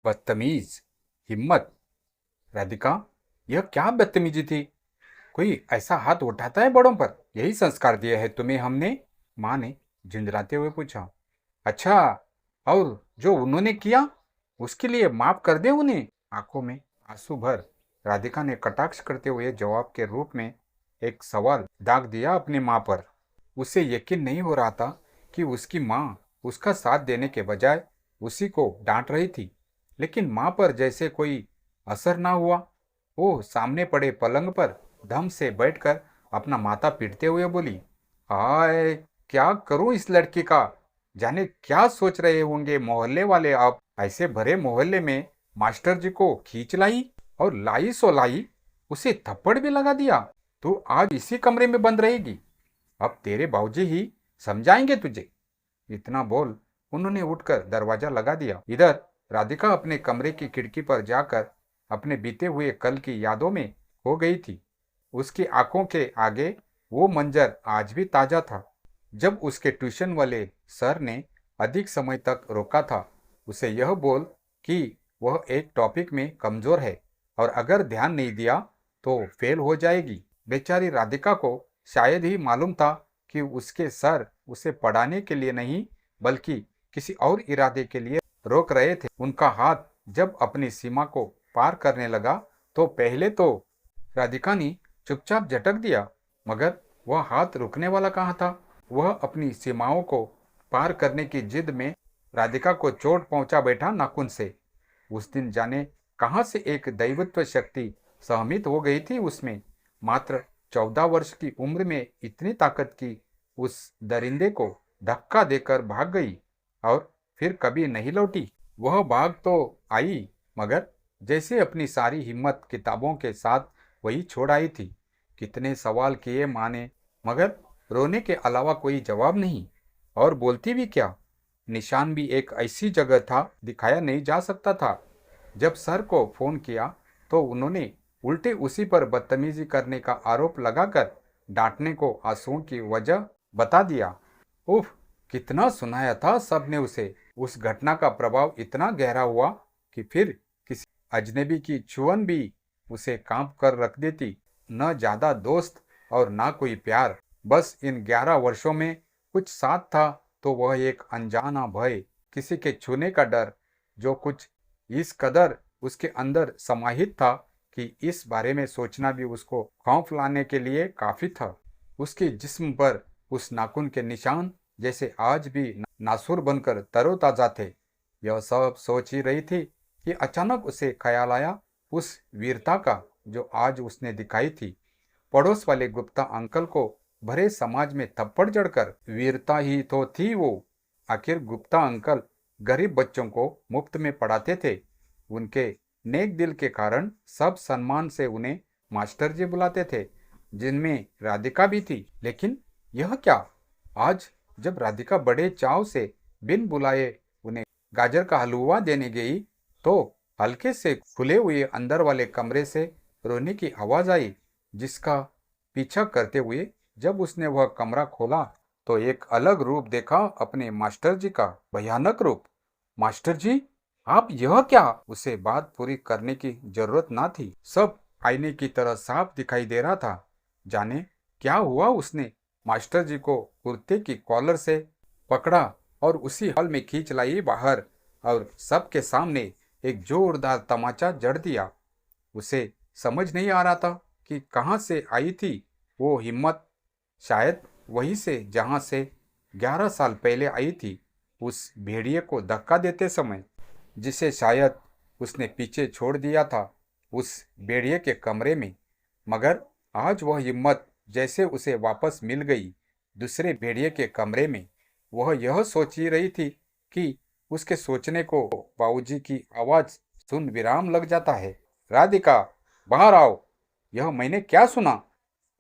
बदतमीज, हिम्मत। राधिका, यह क्या बदतमीजी थी? कोई ऐसा हाथ उठाता है बड़ों पर? यही संस्कार दिए है तुम्हें हमने? माँ ने झुंझलाते हुए पूछा। अच्छा, और जो उन्होंने किया उसके लिए माफ कर दे उन्हें? आंखों में आंसू भर राधिका ने कटाक्ष करते हुए जवाब के रूप में एक सवाल दाग दिया अपनी माँ पर। उसे यकीन नहीं हो रहा था कि उसकी माँ उसका साथ देने के बजाय उसी को डांट रही थी, लेकिन माँ पर जैसे कोई असर ना हुआ। वो सामने पड़े पलंग पर धम से बैठकर अपना माथा पीटते हुए बोली, हाय, क्या करूं इस लड़की का? जाने क्या सोच रहे होंगे मोहल्ले वाले। अब ऐसे भरे मोहल्ले में मास्टर जी को खींच लाई, और लाई सो लाई उसे थप्पड़ भी लगा दिया। तू आज इसी कमरे में बंद रहेगी। अब तेरे बाबूजी ही समझाएंगे तुझे। इतना बोल उन्होंने उठकर दरवाजा लगा दिया। इधर राधिका अपने कमरे की खिड़की पर जाकर अपने बीते हुए कल की यादों में हो गई थी। उसकी आंखों के आगे वो मंजर आज भी ताजा था, जब उसके ट्यूशन वाले सर ने अधिक समय तक रोका था, उसे यह बोल कि वह एक टॉपिक में कमजोर है और अगर ध्यान नहीं दिया तो फेल हो जाएगी। बेचारी राधिका को शायद ही मालूम था कि उसके सर उसे पढ़ाने के लिए नहीं बल्कि किसी और इरादे के लिए रोक रहे थे। उनका हाथ जब अपनी सीमा को पार करने लगा तो पहले तो राधिका ने चुपचाप झटक दिया, मगर वह हाथ रुकने वाला कहाँ था। वह अपनी सीमाओं को पार करने की जिद में राधिका को चोट पहुंचा बैठा नाखून से। उस दिन जाने कहाँ से एक दैवत्व शक्ति सहमित हो गई थी उसमें। मात्र 14 वर्ष की उम्र में इतनी ताकत की उस दरिंदे को धक्का देकर भाग गई और फिर कभी नहीं लौटी। वह भाग तो आई, मगर जैसे अपनी सारी हिम्मत किताबों के साथ वही छोड़ आई थी। कितने सवाल किए माँ ने, मगर रोने के अलावा कोई जवाब नहीं। और बोलती भी क्या? निशान भी एक ऐसी जगह था दिखाया नहीं जा सकता था। जब सर को फोन किया तो उन्होंने उल्टे उसी पर बदतमीजी करने का आरोप लगाकर डांटने को आंसुओं की वजह बता दिया। उफ, कितना सुनाया था सबने उसे। उस घटना का प्रभाव इतना गहरा हुआ कि फिर किसी अजनबी की छुअन भी उसे कांप कर रख देती। न ज्यादा दोस्त और ना कोई प्यार, बस इन 11 वर्षों में कुछ साथ था तो वह एक अनजाना भय, किसी के छूने का डर, जो कुछ इस कदर उसके अंदर समाहित था कि इस बारे में सोचना भी उसको खौफ लाने के लिए काफी था। उसके जिस्म पर उस नाखून के निशान जैसे आज भी नासुर बनकर तरोताजा थे। यह सब सोच ही रही थी कि अचानक उसे ख्याल आया उस वीरता का जो आज उसने दिखाई थी। पड़ोस वाले गुप्ता अंकल को भरे समाज में थप्पड़ जड़कर वीरता ही तो थी वो। आखिर गुप्ता अंकल गरीब बच्चों को मुफ्त में पढ़ाते थे। उनके नेक दिल के कारण सब सम्मान से उन्हें मास्टर जी बुलाते थे, जिनमें राधिका भी थी। लेकिन यह क्या? आज जब राधिका बड़े चाव से बिन बुलाए उन्हें गाजर का हलवा देने गई तो हल्के से खुले हुए अंदर वाले कमरे से रोने की आवाज आई, जिसका पीछा करते हुए जब उसने वह कमरा खोला तो एक अलग रूप देखा अपने मास्टर जी का। भयानक रूप। मास्टर जी, आप यह क्या? उसे बात पूरी करने की जरूरत ना थी। सब आईने की तरह साफ दिखाई दे रहा था। जाने क्या हुआ। उसने मास्टर जी को कुर्ते की कॉलर से पकड़ा और उसी हाल में खींच लाई बाहर और सबके सामने एक जोरदार तमाचा जड़ दिया। उसे समझ नहीं आ रहा था कि कहाँ से आई थी वो हिम्मत। शायद वहीं से जहाँ से 11 साल पहले आई थी, उस भेड़िए को धक्का देते समय, जिसे शायद उसने पीछे छोड़ दिया था उस भेड़िए के कमरे में। मगर आज वह हिम्मत जैसे उसे वापस मिल गई दूसरे भेड़िए के कमरे में। वह यह सोच ही रही थी कि उसके सोचने को बाबूजी की आवाज सुन विराम लग जाता है। राधिका, बाहर आओ। यह मैंने क्या सुना?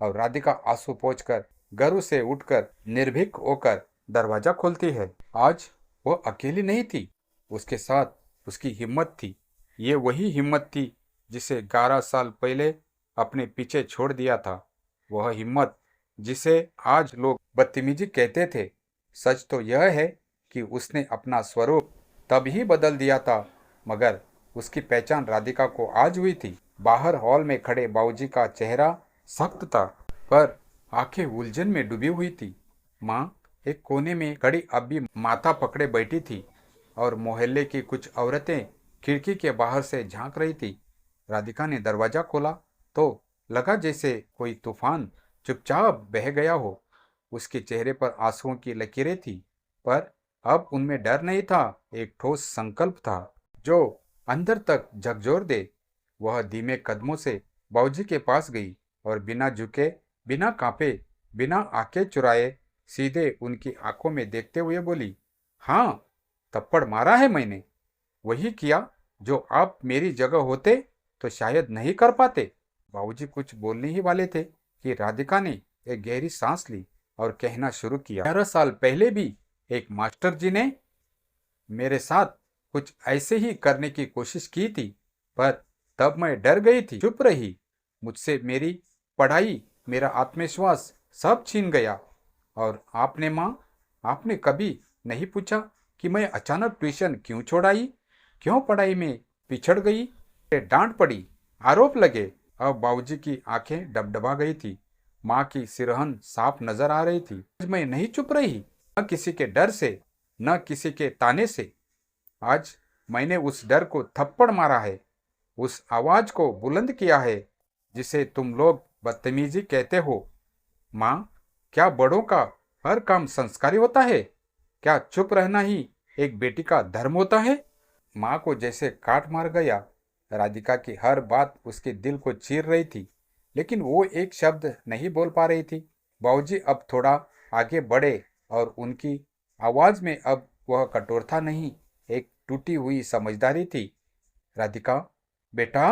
और राधिका आंसू पोंछकर गर्व से उठकर निर्भीक होकर दरवाजा खोलती है। आज वह अकेली नहीं थी, उसके साथ उसकी हिम्मत थी। ये वही हिम्मत थी जिसे 11 साल पहले अपने पीछे छोड़ दिया था। वह हिम्मत जिसे आज लोग बदतमीजी कहते थे। सच तो यह है कि उसने अपना स्वरूप तब ही बदल दिया था, मगर उसकी पहचान राधिका को आज हुई थी। बाहर हॉल में खड़े बाबूजी का चेहरा सख्त था, पर आंखें उलझन में डूबी हुई थी। माँ एक कोने में खड़ी अब भी माथा पकड़े बैठी थी और मोहल्ले की कुछ औरतें खिड़की के बाहर से झांक रही थी। राधिका ने दरवाजा खोला तो लगा जैसे कोई तूफान चुपचाप बह गया हो। उसके चेहरे पर आंसुओं की लकीरें थी, पर अब उनमें डर नहीं था, एक ठोस संकल्प था जो अंदर तक झकझोर दे। वह धीमे कदमों से बाबूजी के पास गई और बिना झुके, बिना कांपे, बिना आंखें चुराए सीधे उनकी आंखों में देखते हुए बोली, हाँ, थप्पड़ मारा है मैंने। वही किया जो आप मेरी जगह होते तो शायद नहीं कर पाते। बाबूजी कुछ बोलने ही वाले थे कि राधिका ने एक गहरी सांस ली और कहना शुरू किया, 11 साल पहले भी एक मास्टर जी ने मेरे साथ कुछ ऐसे ही करने की कोशिश की थी, पर तब मैं डर गई थी, चुप रही। मुझसे मेरी पढ़ाई, मेरा आत्मविश्वास सब छीन गया। और आपने माँ, आपने कभी नहीं पूछा कि मैं अचानक ट्यूशन क्यों छोड़ आई, क्यों पढ़ाई में पिछड़ गई, डांट पड़ी, आरोप लगे। अब बाबूजी की आंखें डबडबा गई थी, माँ की सिरहन साफ नजर आ रही थी। आज मैं नहीं चुप रही, न किसी के डर से, न किसी के ताने से। आज मैंने उस डर को थप्पड़ मारा है, उस आवाज को बुलंद किया है जिसे तुम लोग बदतमीजी कहते हो। माँ, क्या बड़ों का हर काम संस्कारी होता है? क्या चुप रहना ही एक बेटी का धर्म होता है? माँ को जैसे काट मार गया। राधिका की हर बात उसके दिल को चीर रही थी, लेकिन वो एक शब्द नहीं बोल पा रही थी। बाबूजी अब थोड़ा आगे बढ़े और उनकी आवाज में अब वह कठोरता नहीं, एक टूटी हुई समझदारी थी। राधिका, बेटा,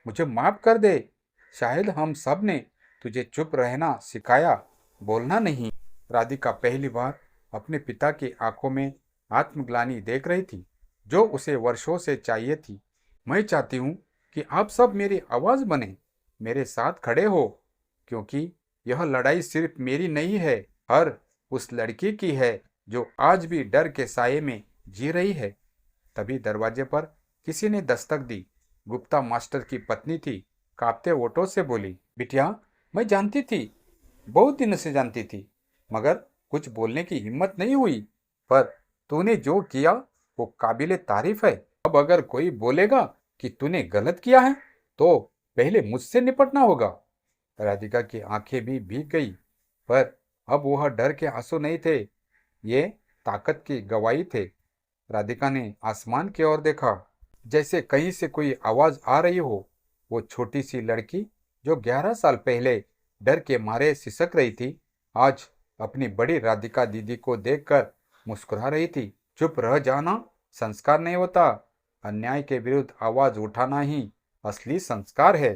मुझे माफ कर दे। शायद हम सब ने तुझे चुप रहना सिखाया, बोलना नहीं। राधिका पहली बार अपने पिता की आंखों में आत्मग्लानि देख रही थी, जो उसे वर्षों से चाहिए थी। मैं चाहती हूँ कि आप सब मेरी आवाज बने, मेरे साथ खड़े हो, क्योंकि यह लड़ाई सिर्फ मेरी नहीं है, हर उस लड़की की है जो आज भी डर के साये में जी रही है। तभी दरवाजे पर किसी ने दस्तक दी। गुप्ता मास्टर की पत्नी थी, कांपते ओठों से बोली, बिटिया, मैं जानती थी, बहुत दिन से जानती थी, मगर कुछ बोलने की हिम्मत नहीं हुई, पर तूने जो किया वो काबिले तारीफ है। अब अगर कोई बोलेगा कि तूने गलत किया है तो पहले मुझसे निपटना होगा। राधिका की आंखें भी भीग गई, पर अब वह डर के आंसू नहीं थे, ये ताकत की गवाही थे। राधिका ने आसमान की ओर देखा, जैसे कहीं से कोई आवाज आ रही हो। वो छोटी सी लड़की जो 11 साल पहले डर के मारे सिसक रही थी, आज अपनी बड़ी राधिका दीदी को देखकर मुस्कुरा रही थी। चुप रह जाना संस्कार नहीं होता, अन्याय के विरुद्ध आवाज उठाना ही असली संस्कार है।